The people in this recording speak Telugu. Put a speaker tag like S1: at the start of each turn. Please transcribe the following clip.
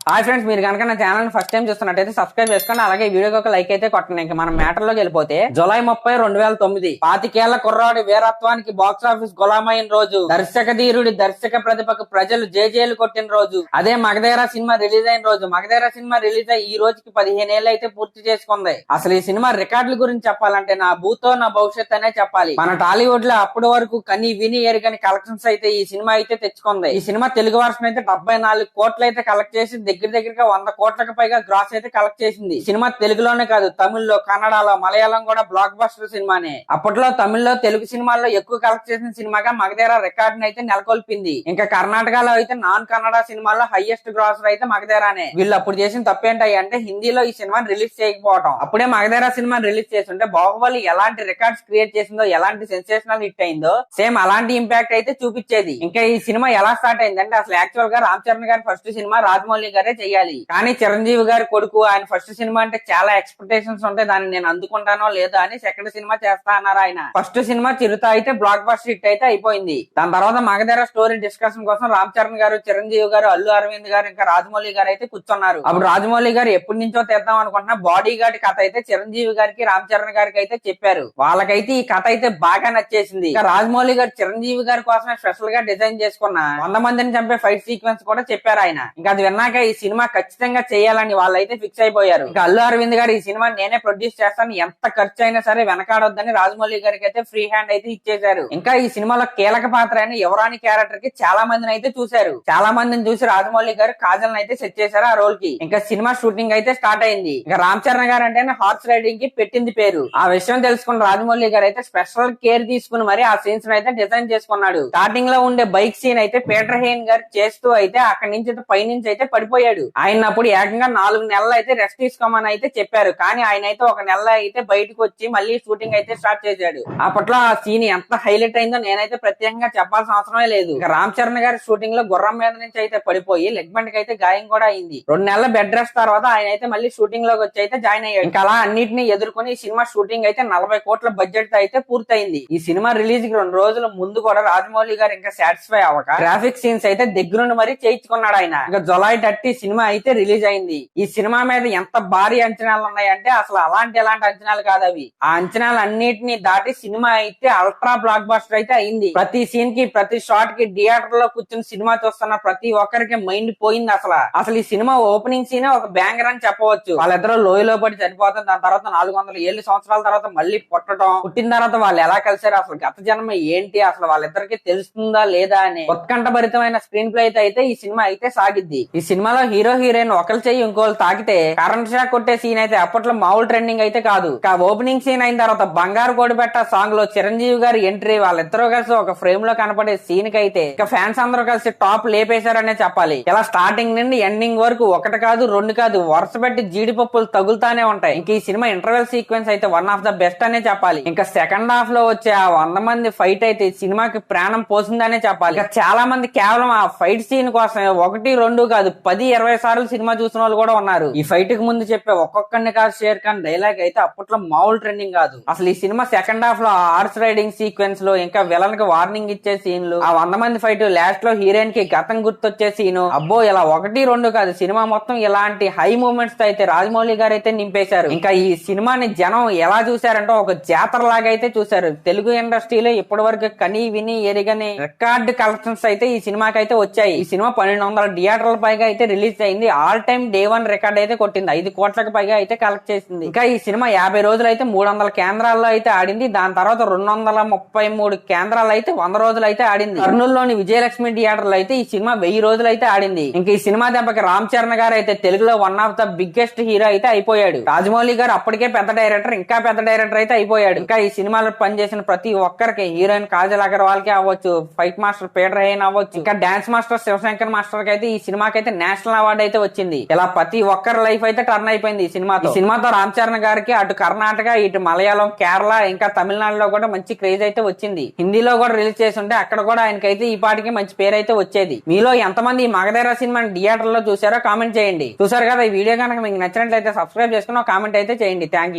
S1: హాయ్ ఫ్రెండ్స్, మీరు కనుక నా ఛానల్ ఫస్ట్ టైం చూస్తున్నట్టయితే సబ్స్క్రైబ్ చేసుకోండి. అలాగే ఈ వీడియోకి ఒక లైక్ అయితే కొట్టండి. ఇంకా మనం మ్యాటర్ లోకి వెళ్ళిపోతే జూలై 30, 2009 25 కుర్రాడి వీరత్వానికి బాక్స్ ఆఫీస్ గులామైన రోజు, దర్శక ధీరుడి దర్శక ప్రతిభకు ప్రజలు జేజేలు కొట్టిన రోజు, అదే మగధీర సినిమా రిలీజ్ అయిన రోజు. మగధీర సినిమా రిలీజ్ అయ్యి ఈ రోజుకి 15 ఏళ్ళు అయితే పూర్తి చేసుకుంది. అసలు ఈ సినిమా రికార్డుల గురించి చెప్పాలంటే నా భూతో నా భవిష్యత్ అనే చెప్పాలి. మన టాలీవుడ్ లో అప్పటి వరకు కని విని ఎరుగని కలెక్షన్స్ అయితే ఈ సినిమా అయితే తెచ్చుకుంది. ఈ సినిమా తెలుగు వర్షన్ అయితే 74 కోట్లు అయితే కలెక్ట్ చేసి దగ్గరగా 100 కోట్లకు పైగా గ్రాస్ అయితే కలెక్ట్ చేసింది. సినిమా తెలుగులోనే కాదు, తమిళ్లో, కన్నడలో, మలయాళం కూడా బ్లాక్ బస్టర్ సినిమానే. అప్పట్లో తమిళ్లో, తెలుగు సినిమాల్లో ఎక్కువ కలెక్ట్ చేసిన సినిమాగా మగధీర రికార్డును అయితే నెలకొల్పింది. ఇంకా కర్ణాటకలో అయితే నాన్ కన్నడ సినిమాల్లో హైయెస్ట్ గ్రాసర్ అయితే మగధీరానే. వీళ్ళు అప్పుడు చేసిన తప్పేంటాయి అంటే హిందీలో ఈ సినిమాని రిలీజ్ చేయకపోవడం. అప్పుడే మగధీర సినిమాని రిలీజ్ చేస్తుంటే బాహుబలి ఎలాంటి రికార్డ్స్ క్రియేట్ చేసిందో, ఎలాంటి సెన్సేషనల్ హిట్ అయిందో సేమ్ అలాంటి ఇంపాక్ట్ అయితే చూపించేది. ఇంకా ఈ సినిమా ఎలా స్టార్ట్ అయిందంటే అసలు యాక్చువల్ గా రామ్ చరణ్ గారి ఫస్ట్ సినిమా రాజమౌళి గారే చెయ్యాలి. కానీ చిరంజీవి గారి కొడుకు, ఆయన ఫస్ట్ సినిమా అంటే చాలా ఎక్స్పెక్టేషన్స్ ఉంటాయి, దాన్ని నేను అందుకుంటానో లేదో అని సెకండ్ సినిమా చేస్తా అన్నారు ఆయన. ఫస్ట్ సినిమా చిరుత అయితే బ్లాక్ బస్టర్ హిట్ అయితే అయిపోయింది. దాని తర్వాత మగధీర స్టోరీ డిస్కషన్ కోసం రామ్ చరణ్ గారు, చిరంజీవి గారు, అల్లు అరవింద్ గారు, ఇంకా రాజమౌళి గారు అయితే కూర్చున్నారు. అప్పుడు రాజమౌళి గారు ఎప్పటి నుంచో తెద్దాం అనుకుంటున్న బాడీ గార్డ్ కథ అయితే చిరంజీవి గారికి, రామ్ చరణ్ గారికి అయితే చెప్పారు. వాళ్ళకైతే ఈ కథ అయితే బాగా నచ్చేసింది. ఇంకా రాజమౌళి గారు చిరంజీవి గారి కోసమే స్పెషల్ గా డిజైన్ చేసుకున్న 100 మందిని చంపే ఫైట్ సీక్వెన్స్ కూడా చెప్పారు ఆయన. ఇంకా అది విన్నాక ఈ సినిమా ఖచ్చితంగా చేయాలని వాళ్ళైతే ఫిక్స్ అయిపోయారు. ఇంకా అల్లు అరవింద్ గారు ఈ సినిమా నేనే ప్రొడ్యూస్ చేస్తాను, ఎంత ఖర్చు అయినా సరే వెనకాడొద్దని రాజమౌళి గారికి అయితే ఫ్రీ హ్యాండ్ అయితే ఇచ్చేశారు. ఇంకా ఈ సినిమాలో కీలక పాత్ర అయిన యువరాణి క్యారెక్టర్ కి చాలా మందిని అయితే చూశారు. చాలా మందిని చూసి రాజమౌళి గారు కాజల్ అయితే సెట్ చేశారు ఆ రోల్ కి. ఇంకా సినిమా షూటింగ్ అయితే స్టార్ట్ అయింది. ఇంకా రామ్ చరణ్ గారు అంటే హార్స్ రైడింగ్ కి పెట్టింది పేరు. ఆ విషయం తెలుసుకున్న రాజమౌళి గారు అయితే స్పెషల్ కేర్ తీసుకుని మరి ఆ సీన్స్ అయితే డిజైన్ చేసుకున్నాడు. స్టార్టింగ్ లో ఉండే బైక్ సీన్ అయితే పీటర్ హెయిన్ గారు చేస్తూ అయితే అక్కడి నుంచి పైనుంచి అయితే పడిపోయాడు. ఆయన అప్పుడు ఏకంగా 4 నెలలు అయితే రెస్ట్ తీసుకోమని అయితే చెప్పారు. కానీ ఆయన అయితే 1 నెల అయితే బయటకు వచ్చి మళ్ళీ షూటింగ్ అయితే స్టార్ట్ చేశాడు. అప్పట్లో ఆ సీన్ ఎంత హైలైట్ అయిందో నేనైతే ప్రత్యేకంగా చెప్పాల్సిన అవసరమే లేదు. ఇక రామ్ చరణ్ గారి షూటింగ్ లో గుర్రం మీద నుంచి అయితే పడిపోయి లెగ్ బండ్ కి అయితే గాయం కూడా అయింది. 2 నెలల బెడ్ రెస్ట్ తర్వాత ఆయన అయితే మళ్ళీ షూటింగ్ లోకి వచ్చి అయితే జాయిన్ అయ్యాడు. ఇంకా అలా అన్నింటినీ ఎదుర్కొని ఈ సినిమా షూటింగ్ అయితే 40 కోట్ల బడ్జెట్ తో అయితే పూర్తయింది. ఈ సినిమా రిలీజ్ కి 2 రోజుల ముందు కూడా రాజమౌళి గారు ఇంకా సాటిస్ఫై అవ్వక గ్రాఫిక్ సీన్స్ అయితే దగ్గరుండి మరీ చేయించుకున్నాడు ఆయన. ఇంకా జూలై 30 సినిమా అయితే రిలీజ్ అయింది. ఈ సినిమా మీద ఎంత భారీ అంచనాలు ఉన్నాయంటే అసలు ఎలాంటి అంచనాలు కాదు అవి. ఆ అంచనాలు అన్నిటిని దాటి సినిమా అయితే అల్ట్రా బ్లాక్ బస్టర్ అయితే అయింది. ప్రతి సీన్ కి, ప్రతి షాట్ కి థియేటర్ లో కూర్చుని సినిమా చూస్తున్న ప్రతి ఒక్కరికి మైండ్ పోయింది. అసలు ఈ సినిమా ఓపెనింగ్ సీన్ ఒక బ్యాంగర్ అని చెప్పవచ్చు. వాళ్ళిద్దరూ లోయలో పడి చనిపోతారు. దాని తర్వాత 400 సంవత్సరాల తర్వాత మళ్ళీ పుట్టిన తర్వాత వాళ్ళు ఎలా కలిసారు, అసలు గత జన్మ ఏంటి, అసలు వాళ్ళిద్దరికి తెలుస్తుందా లేదా అని ఉత్కంఠభరితమైన స్క్రీన్ ప్లే అయితే ఈ సినిమా అయితే సాగిద్ది. ఈ సినిమాలో హీరో హీరోయిన్ ఒకరు చెయ్యి ఇంకోళ్ళు తాకితే కరెంట్ షాక్ కొట్టే సీన్ అయితే అప్పట్లో మామూలు ట్రెండింగ్ అయితే కాదు. ఓపెనింగ్ సీన్ అయిన తర్వాత బంగారు కోడిపెట్ట సాంగ్ లో చిరంజీవి గారి ఎంట్రీ, వాళ్ళిద్దరూ కలిసి ఒక ఫ్రేమ్ లో కనపడే సీన్ కి అయితే ఇక ఫ్యాన్స్ అందరూ కలిసి టాప్ లేపేశారనే చెప్పాలి. ఇలా స్టార్టింగ్ నుండి ఎండింగ్ వరకు 1 కాదు 2 కాదు వరుస పెట్టి జీడిపప్పులు తగులుతానే ఉంటాయి. ఇంక ఈ సినిమా ఇంటర్వెల్ సీక్వెన్స్ అయితే వన్ ఆఫ్ ద బెస్ట్ అనే చెప్పాలి. ఇంకా సెకండ్ హాఫ్ లో వచ్చే ఆ 100 మంది ఫైట్ అయితే సినిమాకి ప్రాణం పోసిందనే చెప్పాలి. ఇక చాలా మంది కేవలం ఆ ఫైట్ సీన్ కోసమే 1, 2 కాదు 10, 20 సార్లు సినిమా చూసిన వాళ్ళు కూడా ఉన్నారు. ఈ ఫైట్ కి ముందు చెప్పే ఒక్కొక్కరిని కాదు షేర్ ఖాన్ డైలాగ్ అయితే అప్పట్లో మామూలు ట్రెండింగ్ కాదు. అసలు ఈ సినిమా సెకండ్ హాఫ్ లో హార్స్ రైడింగ్ సీక్వెన్స్ లో, ఇంకా విలన్ కి వార్నింగ్ ఇచ్చే సీన్లు, ఆ 100 మంది ఫైట్, లాస్ట్ లో హీరోయిన్ కి గతం గుర్తొచ్చే సీను, అబ్బో ఇలా 1, 2 కాదు సినిమా మొత్తం ఇలాంటి హై మూమెంట్స్ తో అయితే రాజమౌళి గారు అయితే నింపేశారు. ఇంకా ఈ సినిమాని జనం ఎలా చూశారంటే ఒక జాతర లాగా అయితే చూశారు. తెలుగు ఇండస్ట్రీలో ఇప్పటి వరకు కని విని ఎరిగని రికార్డ్ కలెక్షన్స్ అయితే ఈ సినిమాకి అయితే వచ్చాయి. ఈ సినిమా 1200 థియేటర్ల పైగా అయితే రిలీజ్ అయింది. ఆల్ టైమ్ డే 1 రికార్డ్ అయితే కొట్టింది. 5 కోట్లకు పైగా అయితే కలెక్ట్ చేసింది. ఇంకా ఈ సినిమా 50 రోజులు అయితే 300 కేంద్రాల్లో అయితే ఆడింది. దాని తర్వాత 233 కేంద్రాలు అయితే 100 రోజులు అయితే ఆడింది. కర్నూలులోని విజయలక్ష్మి థియేటర్లో అయితే ఈ సినిమా 1000 రోజులు అయితే ఆడింది. ఇంకా ఈ సినిమా దెబ్బకి రామ్ చరణ్ గారు అయితే తెలుగులో one of the biggest hero అయితే అయిపోయాడు. రాజమౌళి గారు అప్పటికే పెద్ద డైరెక్టర్, ఇంకా పెద్ద డైరెక్టర్ అయితే అయిపోయాడు. ఇంకా ఈ సినిమాలో పనిచేసిన ప్రతి ఒక్కరికి, హీరోయిన్ కాజల్ అగర్వాల్ కి అవ్వచ్చు, ఫైట్ మాస్టర్ పీటర్ హెయిన్ అవ్వచ్చు, ఇంకా డాన్స్ మాస్టర్ శివశంకర్ మాస్టర్ కి అయితే ఈ సినిమాకి అయితే నేషనల్ అవార్డు అయితే వచ్చింది. ఇలా ప్రతి ఒక్కరి లైఫ్ అయితే టర్న్ అయిపోయింది ఈ సినిమాతో రామ్ చరణ్ గారికి అటు కర్ణాటక, ఇటు మలయాళం, కేరళ, ఇంకా తమిళనాడులో కూడా మంచి క్రేజ్ అయితే వచ్చింది. హిందీలో కూడా రిలీజ్ చేసి ఉంటే అక్కడ కూడా ఆయనకైతే ఈ పాటికి మంచి పేరు అయితే వచ్చేది. మీలో ఎంతమంది ఈ మగధీర సినిమాని థియేటర్ లో చూసారో కామెంట్ చేయండి. చూసారు కదా, ఈ వీడియో కనుక మీకు నచ్చినట్లయితే సబ్స్క్రైబ్ చేసుకుని ఒక కామెంట్ అయితే చేయండి. Thank you.